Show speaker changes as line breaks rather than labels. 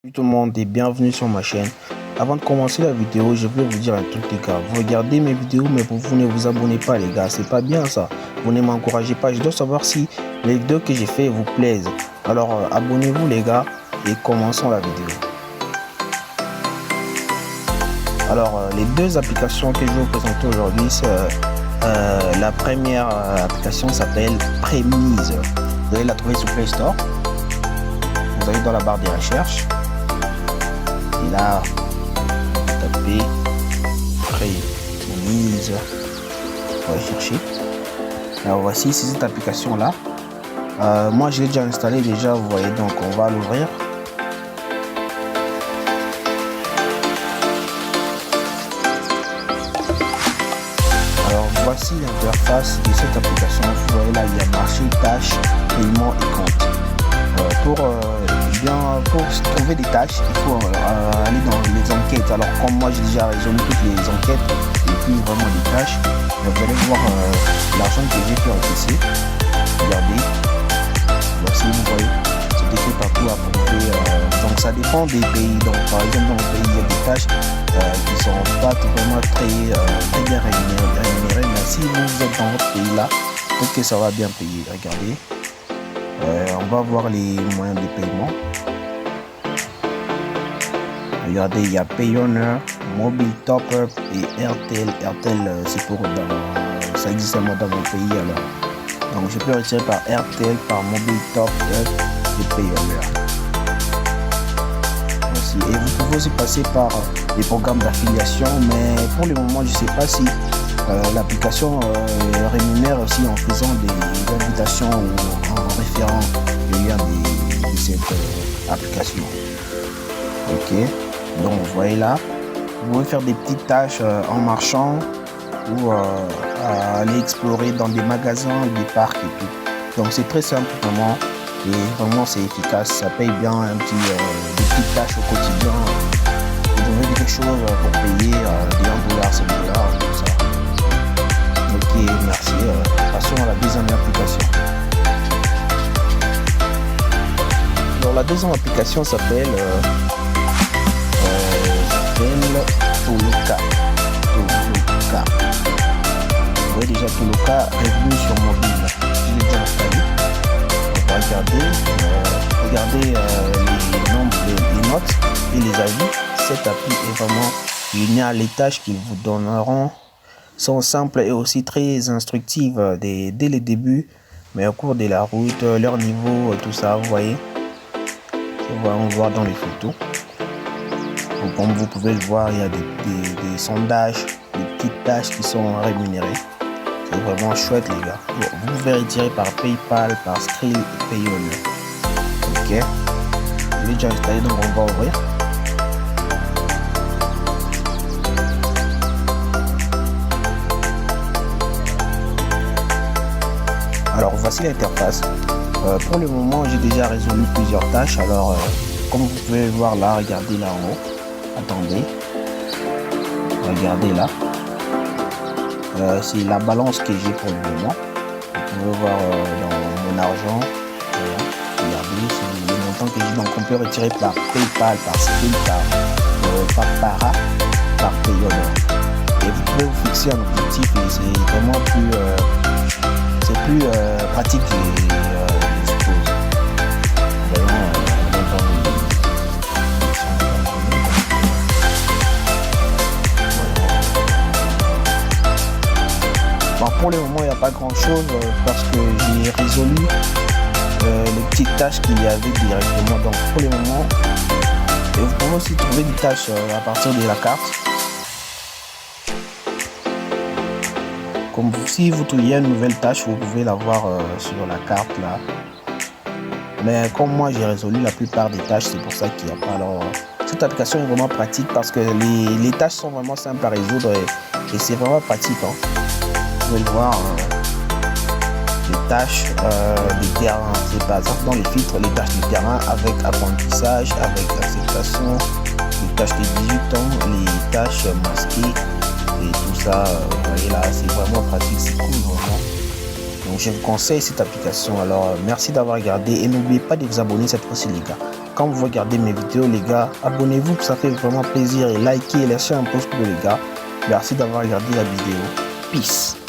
Salut tout le monde et bienvenue sur ma chaîne. Avant de commencer la vidéo, je voulais vous dire un truc les gars. Vous regardez mes vidéos mais vous ne vous abonnez pas les gars, c'est pas bien ça. Vous ne m'encouragez pas, je dois savoir si les vidéos que j'ai fait vous plaisent. Alors abonnez-vous les gars et commençons la vidéo. Alors les deux applications que je vais vous présenter aujourd'hui, la première application s'appelle Premise. Vous allez la trouver sur Play Store. Vous allez dans la barre des recherches. Et là, vous tapez Premise. On va chercher. Alors voici cette application là. Moi je l'ai déjà installé déjà, vous voyez, donc on va l'ouvrir. Alors voici l'interface de cette application. Vous voyez là, il y a marché, tâches, paiement et compte. Pour trouver des tâches, il faut aller dans les enquêtes. Alors comme moi j'ai déjà résolu toutes les enquêtes et puis vraiment les tâches, vous allez voir l'argent que j'ai fait encaisser. Regardez, voici, vous voyez, c'est écrit partout approuvé. Donc ça dépend des pays. Donc par exemple dans le pays il y a des tâches qui ne seront pas vraiment très bien rémunérées, mais si vous êtes dans votre pays là, peut-être que ça va bien payer. Regardez. On va voir les moyens de paiement. Regardez, il y a Payoneer, Mobile Top Up et Airtel. Airtel, c'est pour ça existe seulement dans mon pays alors. Donc je peux retirer par Airtel, par Mobile Top Up et Payoneer. Merci. Et vous pouvez aussi passer par les programmes d'affiliation, mais pour le moment je ne sais pas si l'application rémunère aussi en faisant des invitations ou en référant le lien de cette application. Ok, donc vous voyez là, vous pouvez faire des petites tâches en marchant ou aller explorer dans des magasins, des parcs et tout. Donc c'est très simple vraiment et vraiment c'est efficace, ça paye bien des petites tâches au quotidien. Vous donnez quelque chose pour payer des $1, $5, tout ça. Ok, merci. Passons à la deuxième application. Alors la deuxième application s'appelle Toloka. Vous voyez déjà Toloka revenu sur mobile. Je l'ai déjà installé. On va regarder les nombres, les notes et les avis. Cette appli est vraiment géniale. Les tâches qu'ils vous donneront sont simples et aussi très instructives dès le début, mais au cours de la route, leur niveau, tout ça, vous voyez. On va voir dans les photos. Donc, comme vous pouvez le voir, il y a des sondages, des petites tâches qui sont rémunérées. C'est vraiment chouette les gars. Vous pouvez retirer par PayPal, par Skrill et Payoneer. Ok. Je l'ai déjà installé, donc on va ouvrir. Alors voici l'interface. Pour le moment j'ai déjà résolu plusieurs tâches. Alors comme vous pouvez voir là, regardez là en haut. Attendez. Regardez là. C'est la balance que j'ai pour le moment. Vous pouvez voir dans mon argent. Regardez, c'est le montant que j'ai. Donc on peut retirer par PayPal, par Skrill, par Para, par Payoneer. Et vous pouvez vous fixer un objectif et c'est vraiment plus pratique, je suppose. Bon, pour le moment, il n'y a pas grand chose parce que j'ai résolu les petites tâches qu'il y avait directement. Donc, pour le moment, et vous pouvez aussi trouver des tâches à partir de la carte. Comme si vous trouviez une nouvelle tâche, vous pouvez la voir sur la carte là. Mais comme moi j'ai résolu la plupart des tâches, c'est pour ça qu'il n'y a pas. Alors cette application est vraiment pratique parce que les tâches sont vraiment simples à résoudre et c'est vraiment pratique. Hein. Vous pouvez le voir, les tâches des terrains. C'est par exemple dans les filtres, les tâches du terrain avec apprentissage, avec acceptation, les tâches de 18 ans, les tâches masquées. Et tout ça, vous voyez là, c'est vraiment pratique, c'est cool vraiment. Donc je vous conseille cette application. Alors merci d'avoir regardé et n'oubliez pas de vous abonner cette fois-ci les gars. quand vous regardez mes vidéos, les gars, abonnez-vous, ça fait vraiment plaisir. Et likez et laissez un pouce bleu, les gars. Merci d'avoir regardé la vidéo. Peace.